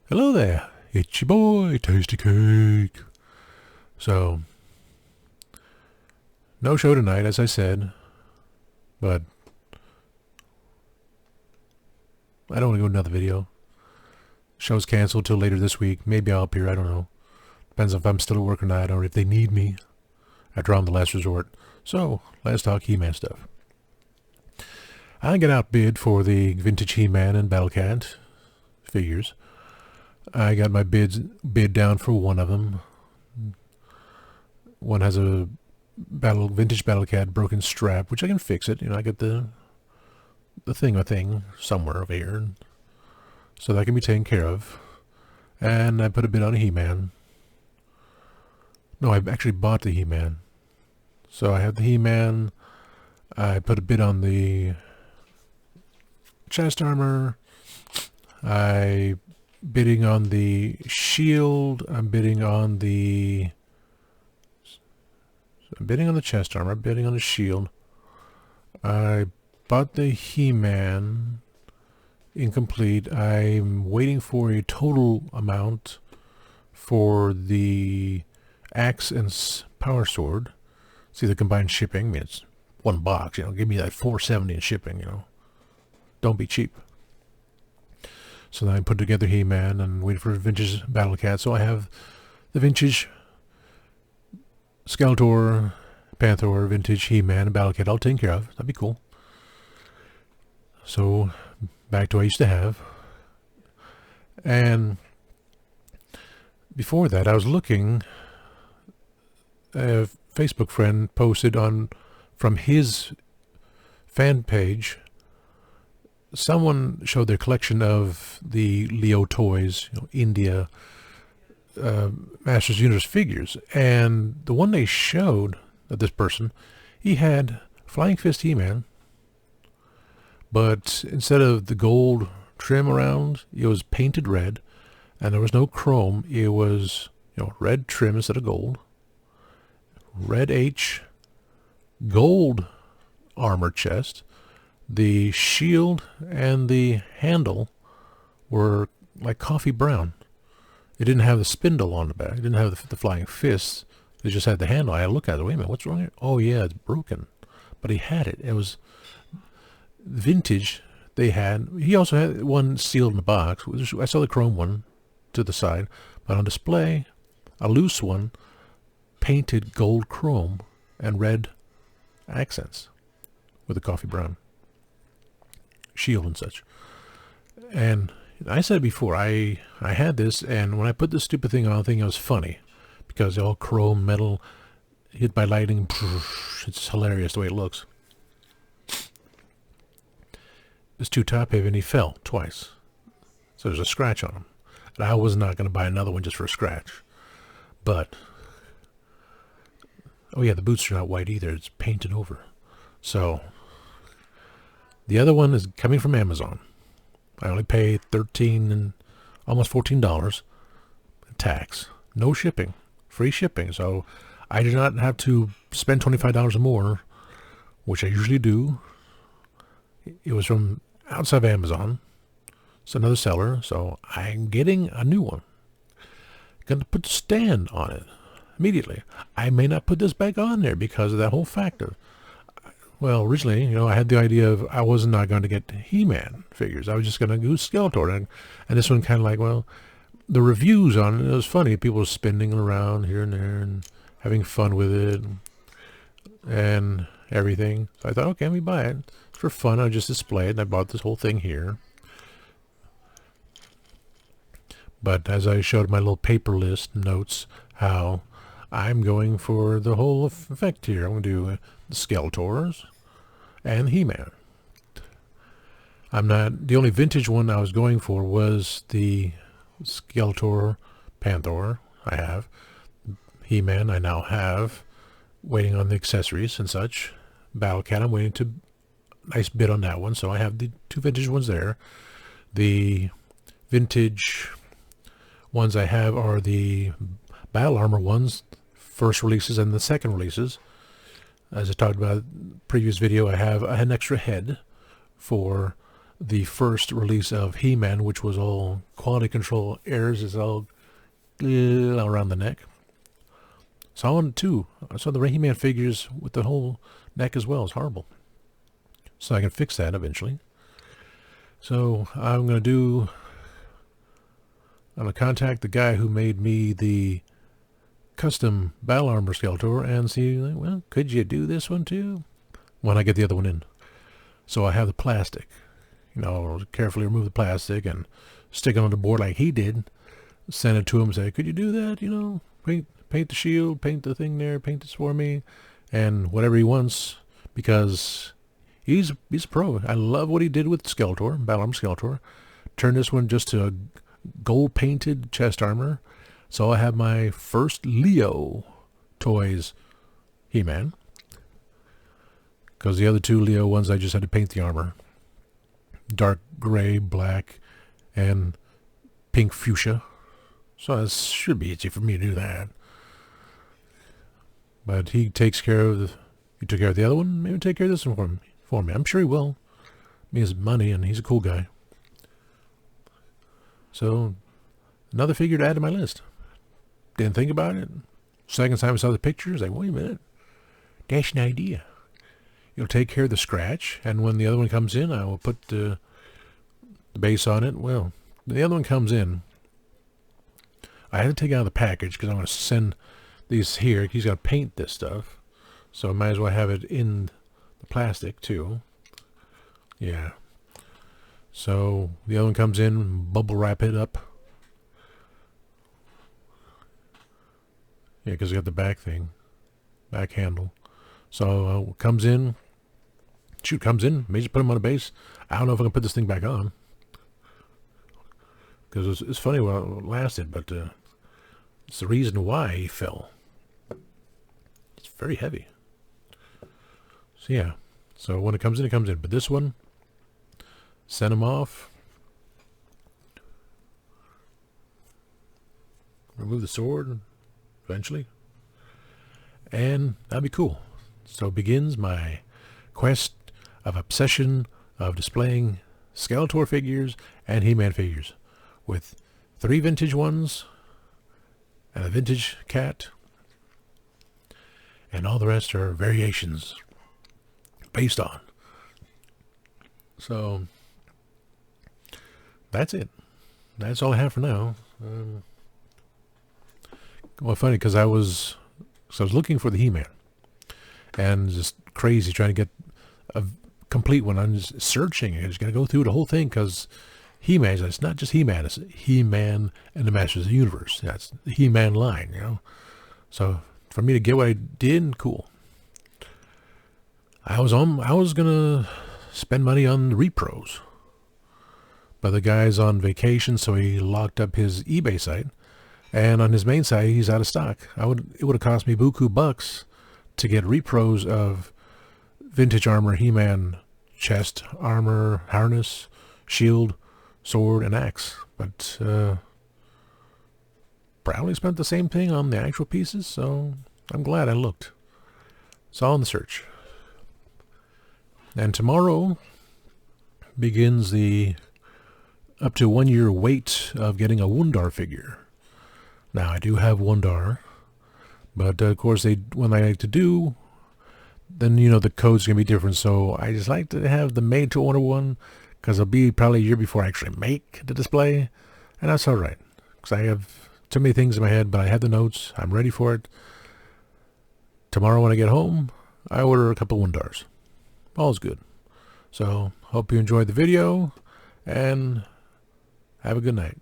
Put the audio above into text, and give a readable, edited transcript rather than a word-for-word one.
Hello there, it's your boy, Tasty Cake. So, no show tonight, as I said, but I don't want to go to another video. Show's canceled till later this week. Maybe I'll appear, I don't know. Depends if I'm still at work or not, or if they need me. After I'm the last resort. So, let's talk He-Man stuff. I got outbid for the vintage He-Man and Battle Cat figures. I got my bid down for one of them. One has a vintage Battle Cat broken strap, which I can fix it. I got the thing somewhere over here, so that can be taken care of. And I put a bid on a He-Man. No, I actually bought the He-Man. So I have the He-Man. I put a bid on the chest armor. I'm bidding on the shield. I'm bidding on the chest armor. I'm bidding on the shield. I bought the He-Man. Incomplete. I'm waiting for a total amount for the axe and power sword. See the combined shipping. I mean, it's one box. Give me that $4.70 in shipping. Don't be cheap. So then I put together He-Man and wait for a vintage Battle Cat. So I have the vintage Skeletor, Panther, vintage He-Man, and Battle Cat all taken care of. That'd be cool. So back to what I used to have. And before that, I was looking. A Facebook friend posted from his fan page. Someone showed their collection of the Leo toys, India Masters Universe figures, and the one they showed of this person, he had Flying Fist He-Man, but instead of the gold trim around, it was painted red, and there was no chrome. It was red trim instead of gold. Red H, gold armor chest. The shield and the handle were like coffee brown. It didn't have the spindle on the back. It didn't have the flying fists. It just had the handle. I looked at it. Wait a minute, what's wrong here? Oh yeah, it's broken. But he had it. It was vintage. He also had one sealed in the box. I saw the chrome one to the side, but on display, a loose one, painted gold chrome and red accents with a coffee brown shield and such. And I said before, I had this, and when I put this stupid thing on, I think it was funny because all chrome metal hit by lightning. It's hilarious the way it looks. It's too top heavy, and he fell twice, so there's a scratch on him. And I was not going to buy another one just for a scratch, but oh yeah, the boots are not white either. It's painted over. So the other one is coming from Amazon. I only pay $13 and almost $14 tax. No shipping. Free shipping. So I did not have to spend $25 or more, which I usually do. It was from outside of Amazon. It's another seller. So I'm getting a new one. Going to put the stand on it immediately. I may not put this back on there because of that whole factor. Well, originally, I had the idea of I was not going to get He-Man figures. I was just going to do Skeletor. And this one kind of like, well, the reviews on it was funny. People were spinning around here and there and having fun with it and everything. So I thought, okay, let me buy it. For fun, I just display it, and I bought this whole thing here. But as I showed my little paper list notes, how I'm going for the whole effect here. I'm going to do the Skeletors and He-Man. The only vintage one I was going for was the Skeletor, Panther I have. He-Man I now have, waiting on the accessories and such. Battle Cat, I'm waiting to nice bid on that one, so I have the two vintage ones there. The vintage ones I have are the Battle Armor ones, first releases and the second releases. As I talked about in the previous video, I had an extra head for the first release of He-Man, which was all quality control errors, is all around the neck. So I wanted two. I saw the He-Man figures with the whole neck as well. It's horrible. So I can fix that eventually. So I'm going to contact the guy who made me the custom battle armor Skeletor and see, well, could you do this one too? When I get the other one in. So I have the plastic. Carefully remove the plastic and stick it on the board like he did. Send it to him and say, could you do that? Paint the shield, paint the thing there, paint this for me, and whatever he wants, because he's a pro. I love what he did with Skeletor, Battle Armor Skeletor. Turned this one just to a gold-painted chest armor. So I have my first Leo Toys He-Man. Because the other two Leo ones, I just had to paint the armor. Dark gray, black, and pink fuchsia. So it should be easy for me to do that. But he takes care of he took care of the other one. Maybe take care of this one for me. I'm sure he will. He has money and he's a cool guy. So another figure to add to my list. Didn't think about it. Second time I saw the pictures, like, wait a minute. That's an idea. You'll take care of the scratch, and when the other one comes in, I will put the base on it. Well, the other one comes in. I had to take out the package because I want to send these here. He's got to paint this stuff, so I might as well have it in the plastic too. Yeah. So the other one comes in, bubble wrap it up. Yeah, because I got the back thing, back handle. So comes in. May just put him on a base. I don't know if I can put this thing back on. Because it's funny while it lasted, but it's the reason why he fell. It's very heavy. So yeah. So when it comes in, it comes in. But this one, send him off. Remove the sword eventually. And that'd be cool. So begins my quest of obsession of displaying Skeletor figures and He-Man figures, with 3 vintage ones and a vintage cat, and all the rest are variations based on. So that's it. That's all I have for now. Well, funny because I was looking for the He-Man. And just crazy trying to get a complete one. I'm just searching. I just got to go through the whole thing because He-Man, it's not just He-Man. It's He-Man and the Masters of the Universe. That's the He-Man line, So for me to get what I did, cool. I was going to spend money on the repros. But the guy's on vacation, so he locked up his eBay site. And on his main site, he's out of stock. It would have cost me buku bucks to get repros of vintage armor, He-Man, chest, armor, harness, shield, sword, and axe. But probably spent the same thing on the actual pieces, so I'm glad I looked. It's all in the search. And tomorrow begins the up to 1 year wait of getting a Wundar figure. Now, I do have Wundar. But, of course, when I like to do, then, the code's going to be different. So I just like to have the made-to-order one, because it'll be probably a year before I actually make the display. And that's all right, because I have too many things in my head, but I have the notes. I'm ready for it. Tomorrow when I get home, I order a couple Wundars. All's good. So, hope you enjoyed the video, and have a good night.